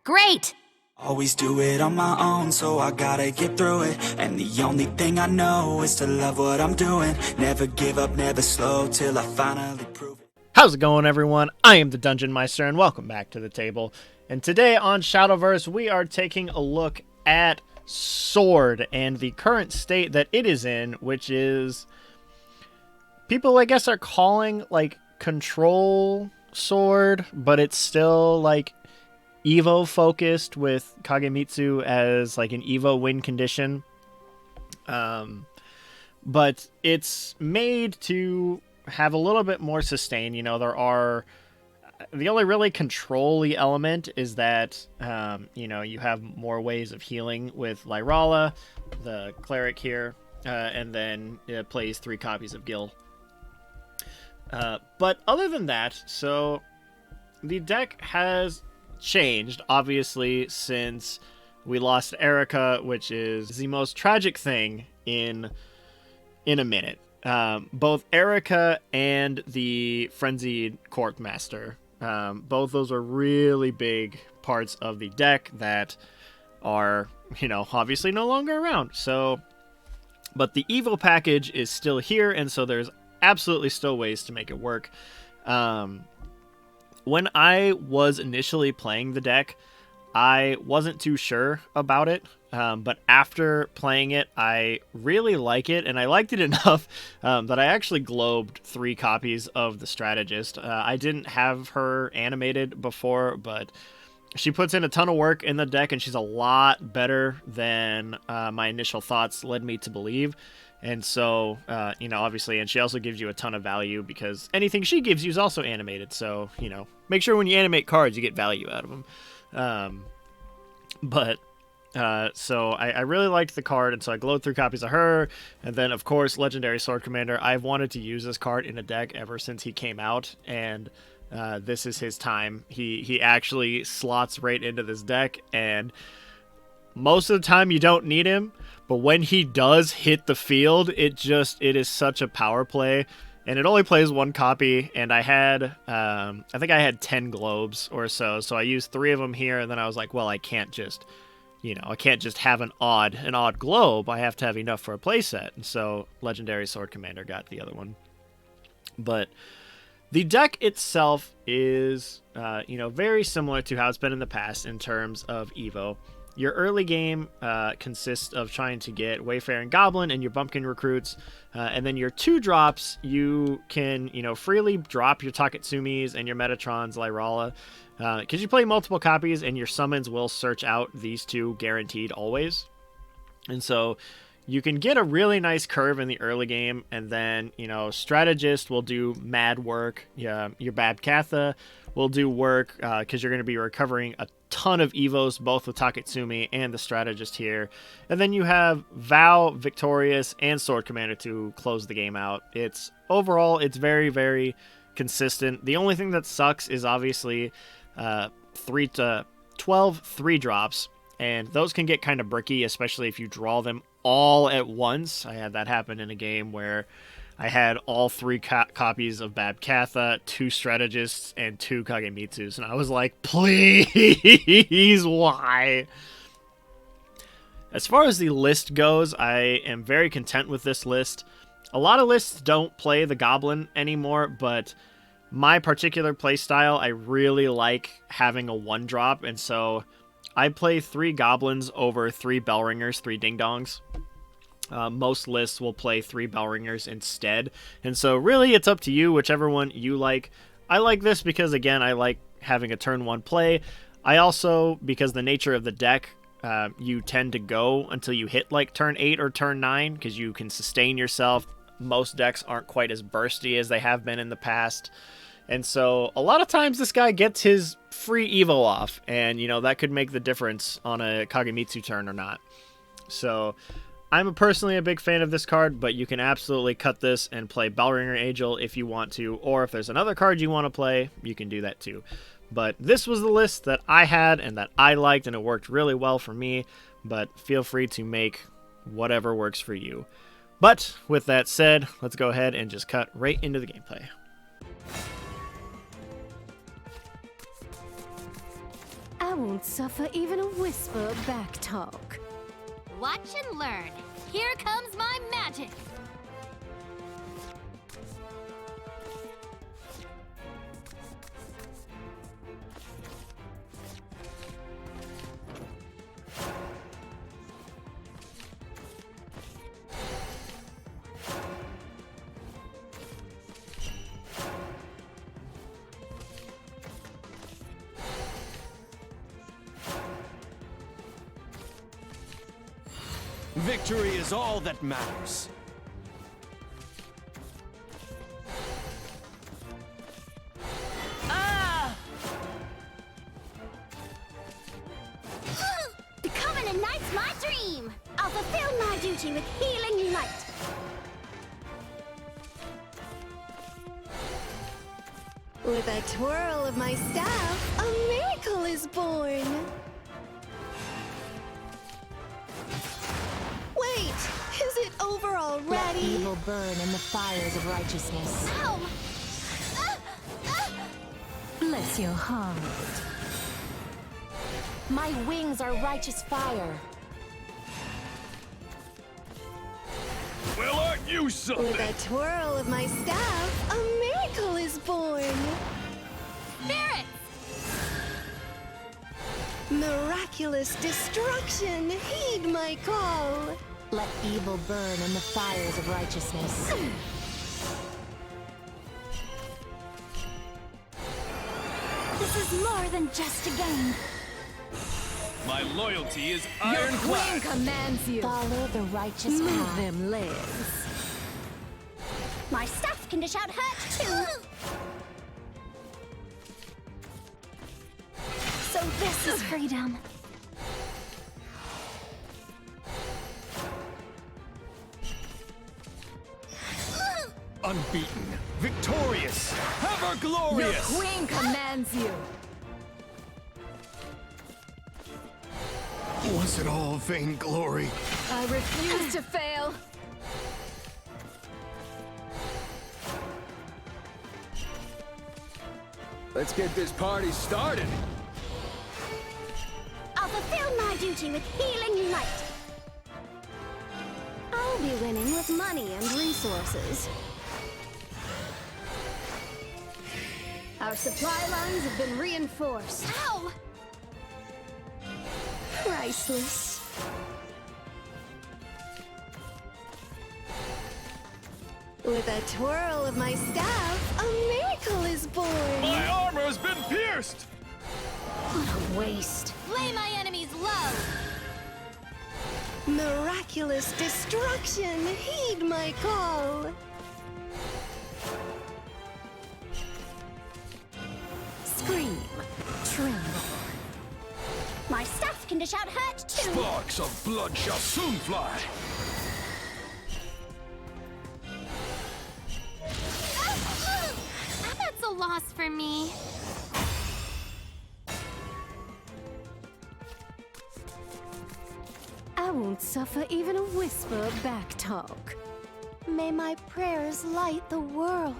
Great! Always do it on my own, so I gotta get through it. And the only thing I know is to love what I'm doing. Never give up, never slow, till I finally prove it. How's it going, everyone? I am the Dungeon Meister, and welcome back to the table. And today on Shadowverse, we are taking a look at Sword and the current state that it is in, which is... people, I guess, are calling, like, Control Sword, but it's still, like, Evo-focused with Kagemitsu as, like, an Evo win condition. But it's made to have a little bit more sustain. You know, there are... the only really control-y element is that, you know, you have more ways of healing with Lyrala, the cleric here, and then it plays 3 copies of Gil. But other than that, so the deck has changed, obviously, since we lost Erica, which is the most tragic thing in a minute. Both Erica and the Frenzied Court Master, both those are really big parts of the deck that are, you know, obviously no longer around. So, but the Evo package is still here, and so there's absolutely still ways to make it work. When I was initially playing the deck, I wasn't too sure about it, but after playing it, I really like it, and I liked it enough that I actually globed 3 copies of the Strategist. I didn't have her animated before, but she puts in a ton of work in the deck, and she's a lot better than my initial thoughts led me to believe. And so, you know, obviously, and she also gives you a ton of value because anything she gives you is also animated. So, you know, make sure when you animate cards, you get value out of them. So I really liked the card, and so I glowed 3 copies of her. And then, of course, Legendary Sword Commander. I've wanted to use this card in a deck ever since he came out, and this is his time. He actually slots right into this deck, and most of the time you don't need him, but when he does hit the field, it is such a power play. And it only plays 1 copy, and I had, I think I had 10 globes or so I used 3 of them here, and then I was like, well, I can't just, you know, I can't just have an odd globe, I have to have enough for a playset, and so Legendary Sword Commander got the other one. But the deck itself is, you know, very similar to how it's been in the past in terms of Evo. Your early game consists of trying to get Wayfaring Goblin and your Bumpkin recruits, and then your 2 drops, you can, you know, freely drop your Takatsumis and your Metatrons, Lyrala, because you play multiple copies, and your summons will search out these 2 guaranteed always. And so you can get a really nice curve in the early game, and then, you know, Strategist will do mad work. Yeah, your Babkatha will do work because you're going to be recovering a ton of Evos, both with Taketsumi and the Strategist here. And then you have Vow, Victorious, and Sword Commander to close the game out. Overall, it's very, very consistent. The only thing that sucks is obviously 12 3-drops, and those can get kind of bricky, especially if you draw them all at once. I had that happen in a game where I had all 3 copies of Babkatha, 2 Strategists, and 2 Kagemitsus, and I was like, please, why? As far as the list goes, I am very content with this list. A lot of lists don't play the Goblin anymore, but my particular playstyle, I really like having a 1-drop, and so I play 3 Goblins over 3 Bellringers, 3 Ding-Dongs. Most lists will play 3 Bellringers instead, and so really it's up to you, whichever one you like. I like this because, again, I like having a turn 1 play. I also, because the nature of the deck, you tend to go until you hit like turn 8 or turn 9 because you can sustain yourself. Most decks aren't quite as bursty as they have been in the past, and so a lot of times this guy gets his free Evo off, and, you know, that could make the difference on a Kagemitsu turn or not. So I'm personally a big fan of this card, but you can absolutely cut this and play Bellringer Angel if you want to, or if there's another card you want to play, you can do that too. But this was the list that I had and that I liked, and it worked really well for me, but feel free to make whatever works for you. But with that said, let's go ahead and just cut right into the gameplay. I won't suffer even a whisper of backtalk. Watch and learn. Here comes my magic. Victory is all that matters. Becoming a knight's my dream. I'll fulfill my duty with healing light. With a twirl of my staff, a miracle is born. Wait, is it over Let already? evil burn in the fires of righteousness. Ow! Bless your heart. My wings are righteous fire. Well, aren't you something? With a twirl of my staff, a miracle is born. Spirits! Miraculous destruction, heed my call. Let evil burn in the fires of righteousness. This is more than just a game. My loyalty is Queen ironclad. commands you. Follow the righteous Move path. them legs. My staff can dish out hurt too. So this is freedom. Unbeaten, victorious, ever glorious. Queen commands you. Was it all vainglory? I refuse to fail. Let's get this party started. I'll fulfill my duty with healing light. I'll be winning with money and resources. Our supply lines have been reinforced. Ow! Priceless. With a twirl of my staff, a miracle is born. My armor has been pierced. What a waste. Lay my enemies low. Miraculous destruction, heed my call. Scream, tremble. My staff can dish out hurt too. Sparks of blood shall soon fly. That's a loss for me. I won't suffer even a whisper of backtalk. May my prayers light the world.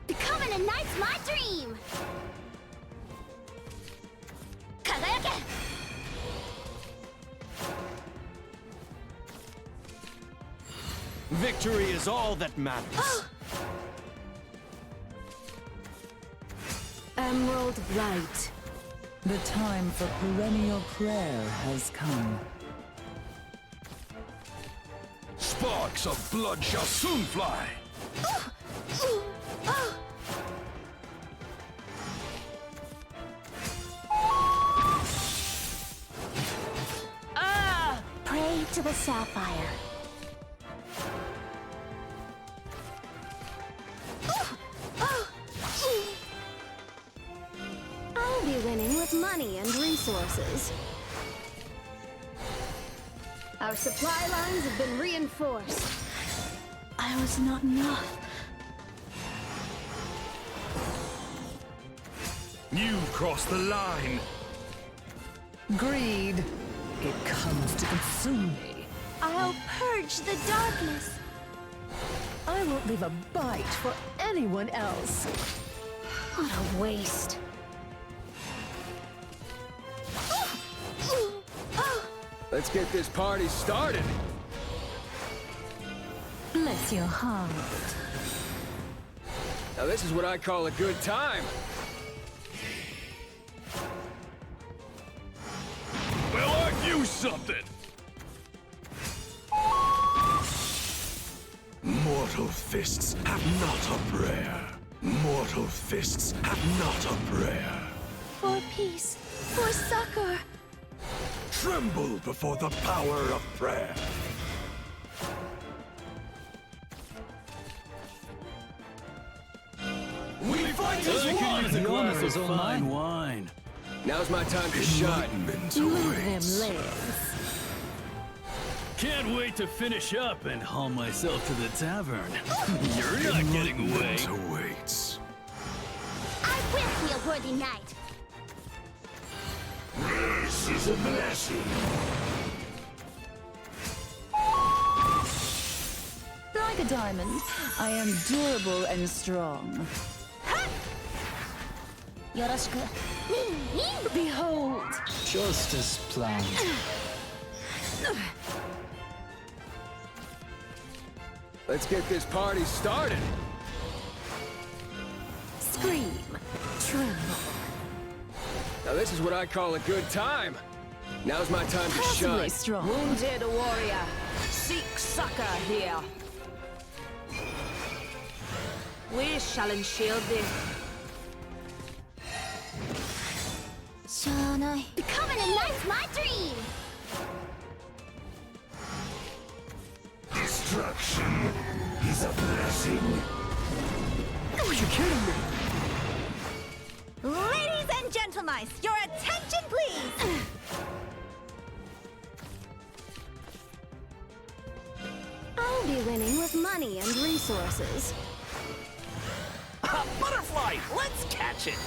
Becoming a knight's my dream. Kagayake! Victory is all that matters. Emerald light. The time for perennial prayer has come. Sparks of blood shall soon fly. Pray to the sapphire. I'll be winning with money and resources. Our supply lines have been reinforced. I was not enough. You crossed the line. Greed It comes to consume me. I'll purge the darkness. I won't leave a bite for anyone else. What a waste. Let's get this party started. Bless your heart. Now this is what I call a good time. Well, aren't you something? Mortal fists have not a prayer. Mortal fists have not a prayer. For peace, for succor. Tremble before the power of prayer. We fight as one! The honor is all mine. wine. Now's my time to shine. Enlightenment Move them awaits. legs. Can't wait to finish up and haul myself to the tavern. You're not getting away. Enlightenment awaits. I will be a worthy knight. This is a blessing. Like a diamond, I am durable and strong. Yoroshiku. Behold! Justice planned. Let's get this party started. Scream. Tremble. Now this is what I call a good time. Now's my time to Possibly shine. strong. Wounded warrior, seek succor here. We shall shield thee. Shanai. Come and ignite my dream. Destruction is a blessing. Are you kidding me? Ladies and gentlemen, your attention please. I'll be winning with money and resources. Butterfly, let's catch it.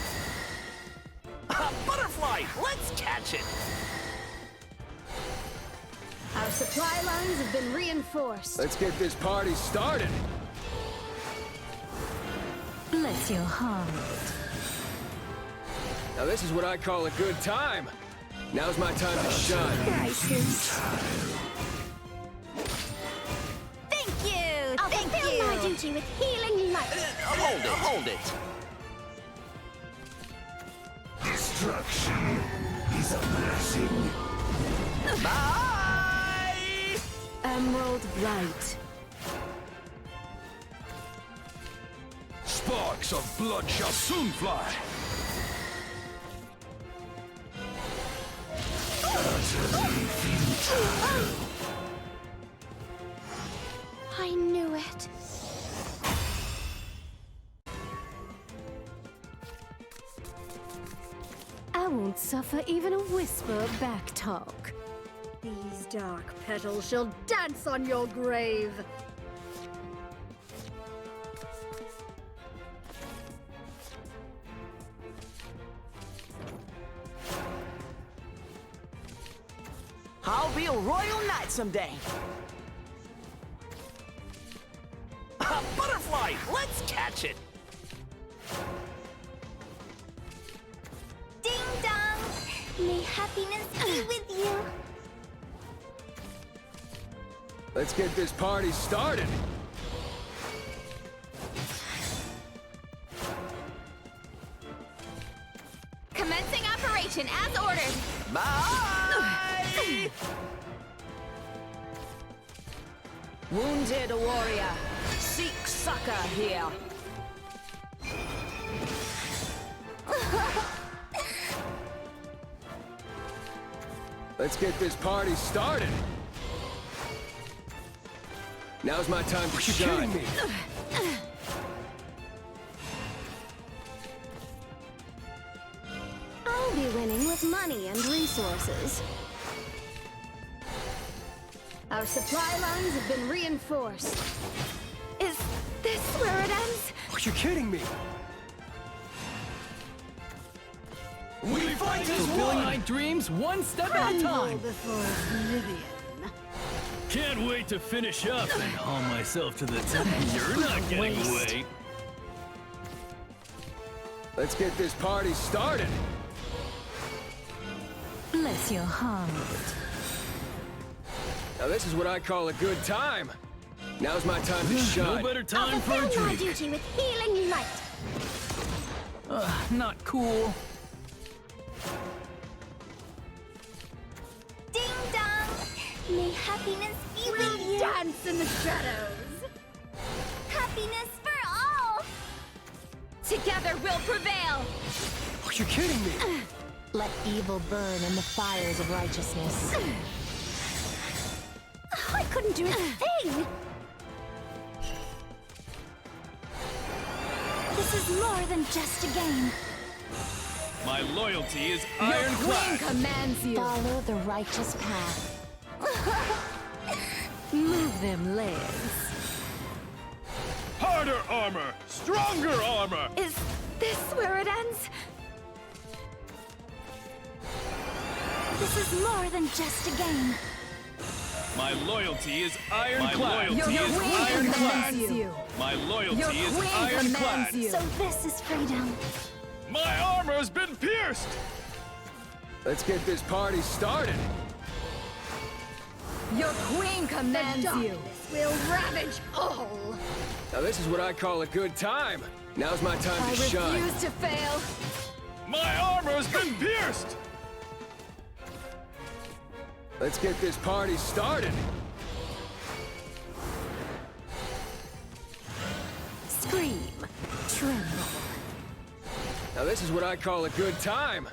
Butterfly, let's catch it. Our supply lines have been reinforced. Let's get this party started. Bless your heart. Now this is what I call a good time. Now's my time to shine. Prices. Thank you. I'll fulfill my duty with healing light. Hold it. Destruction is a blessing. Bye! Emerald light. Sparks of blood shall soon fly. I knew it. I won't suffer even a whisper of backtalk. These dark petals shall dance on your grave. I'll be a royal knight someday. Butterfly, let's catch it. Ding dong. May happiness be with you. Let's get this party started. Commencing operation as ordered. Bye! Wounded warrior, seek succor here. Let's get this party started. Now's my time to shine. I'll be winning with money and resources. Our supply lines have been reinforced. Is this where it ends? Are you kidding me? We fight as Fulfilling one! my dreams one step at a time. before oblivion. Can't wait to finish up and haul myself to the top. You're not getting away. Let's get this party started. Bless your heart. Now this is what I call a good time. Now's my time to shine. No better time I'll for a fulfill my drink. duty with healing light. Not cool. Ding dong. May happiness be with you. Dance in the shadows. Happiness for all. Together we'll prevail. Oh, you're kidding me. Let evil burn in the fires of righteousness. I couldn't do a thing. This is more than just a game. My loyalty is Queen ironclad. commands you. Follow the righteous path. Move them legs. Harder armor, stronger armor. Is this where it ends? This is more than just a game. My loyalty is ironclad. Your queen commands you. My Your loyalty is queen ironclad. commands you. So this is freedom. My armor's been pierced. Let's get this party started. Your queen commands you. Will ravage all. Now this is what I call a good time. Now's my time I to shine. refuse to fail. My armor's been pierced. Let's get this party started. Scream. Tremble. Now this is what I call a good time.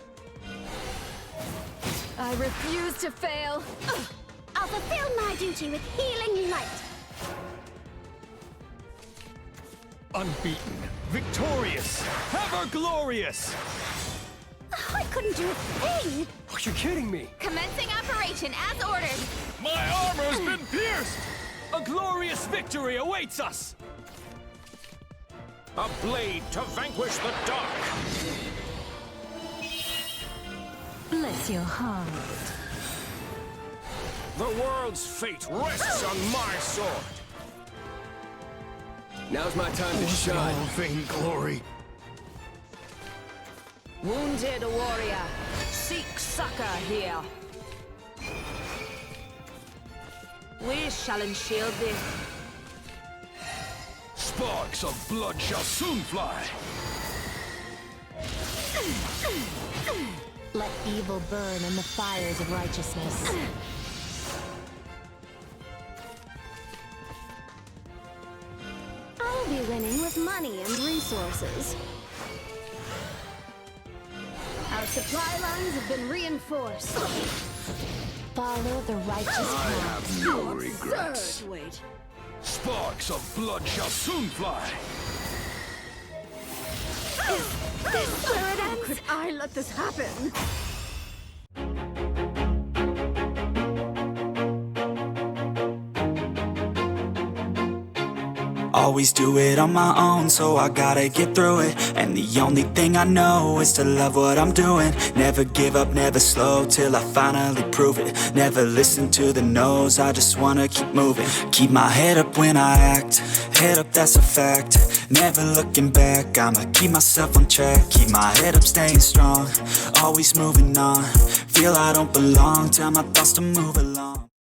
I refuse to fail. I'll fulfill my duty with healing light. Unbeaten, victorious, ever glorious. I couldn't do a thing. Oh, you're kidding me. Commencing operation as ordered. My armor's been pierced. A glorious victory awaits us. A blade to vanquish the dark! Bless your heart. The world's fate rests on my sword! Now's my time to shine. vain glory. Wounded warrior, seek succor here. We shall enshield thee. Sparks of blood shall soon fly! Let evil burn in the fires of righteousness. I'll be winning with money and resources. Our supply lines have been reinforced. Follow the righteous path. No regrets. Third wait. Sparks of blood shall soon fly! This where it ends? Could I let this happen? Always do it on my own, so I gotta get through it. And the only thing I know is to love what I'm doing. Never give up, never slow, till I finally prove it. Never listen to the no's, I just wanna keep moving. Keep my head up when I act, head up, that's a fact. Never looking back, I'ma keep myself on track. Keep my head up, staying strong, always moving on. Feel I don't belong, tell my thoughts to move along.